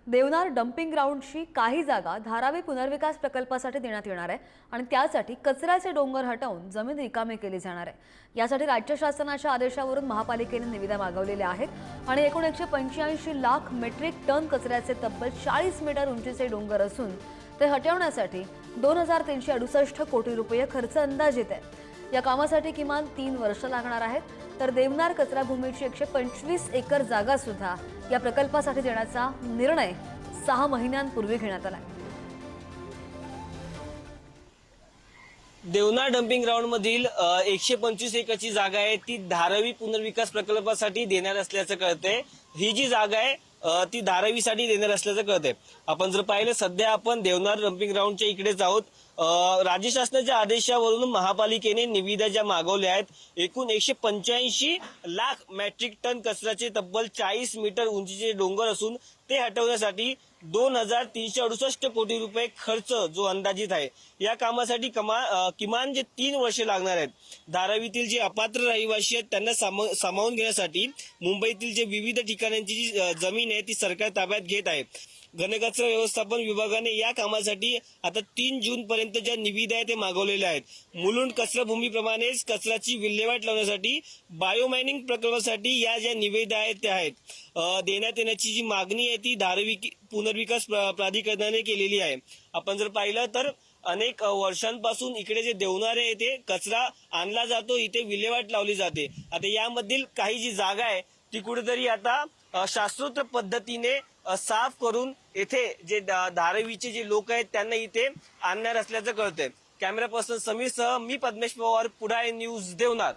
Deonar dumping ग्राउंडची काही जागा धारावी पुनर्विकास प्रकल्पासाठी देण्यात येणार आहे आणि त्यासाठी कचऱ्याचे डोंगर हटवून जमीन रिकामी केली जाणार आहे। यासाठी राज्य शासनाच्या आदेशावरून महापालिकेने निविदा मागवलेल्या आहेत आणि एकूण 185 लाख मेट्रिक टन कचऱ्याचे तब्बल 40 मीटर उंचीचे डोंगर असून ते हटवण्यासाठी 2368 कोटी रुपये खर्च अंदाजित आहे। या कामासाठी किमान 3 वर्ष लागणार आहेत। तर देवनार कचराभूमीची 125 एकर जागा सुद्धा या प्रकल्पासाठी देण्याचा निर्णय 6 महिन्यांपूर्वी घेण्यात आला। देवनार डम्पिंग ग्राउंड मधील 125 एकरची जागा आहे ती धारावी पुनर्विकास प्रकल्पासाठी देणार असल्याचं कळतंय। ही जी जागा आहे ती धारावीसाठी देणार असल्याचं कळतंय। आपण जर पाहिलं सध्या आपण देवनार डम्पिंग ग्राउंडच्या इकडेच आहोत। राज्य शासनाच्या आदेशावरून महापालिकेने निविदा ज्या मागवल्या आहेत एकूण 185 लाख मेट्रिक टन कचऱ्याचे तब्बल 40 मीटर उंचीचे डोंगर असून ते हटवण्यासाठी 2368 कोटी रुपये खर्च जो अंदाजित आहे। या कामासाठी किमान जे 3 वर्षे लागणार आहेत। धारावीतील जे अपात्र रहिवासी आहेत त्यांना सामावून घेण्यासाठी मुंबईतील जे विविध ठिकाणांची जी जमीन आहे ती सरकार ताब्यात घेत आहे। घनकचरा व्यवस्थापन विभागाने या कामासाठी आता 3 जून पर्यंत ज्या निविदा आहेत ते मागवलेल्या आहेत। मुलुंड कचराभूमीप्रमाणेच कचऱ्याची विल्हेवाट लावण्यासाठी बायोमायनिंग प्रकल्पासाठी या ज्या निविदा आहेत त्या आहेत। देण्यात येण्याची जी मागणी आहे ती धारावी पुनर्विकास प्राधिकरणाने केलेली आहे। आपण जर पाहिलं तर अनेक वर्षांपासून इकडे जे देवनार आहे ते कचरा आणला जातो, इथे विल्हेवाट लावली जाते। आता यामधील काही जी जागा आहे ती कुठेतरी आता शास्त्रोक्त पद्धतीने साफ करून येथे जे धारावीचे जे लोक आहेत त्यांना इथे आणणार असल्याचं कळतंय। कॅमेरा पर्सन समीर सह मी पद्मेश पवार, पुढारी न्यूज, देवनार।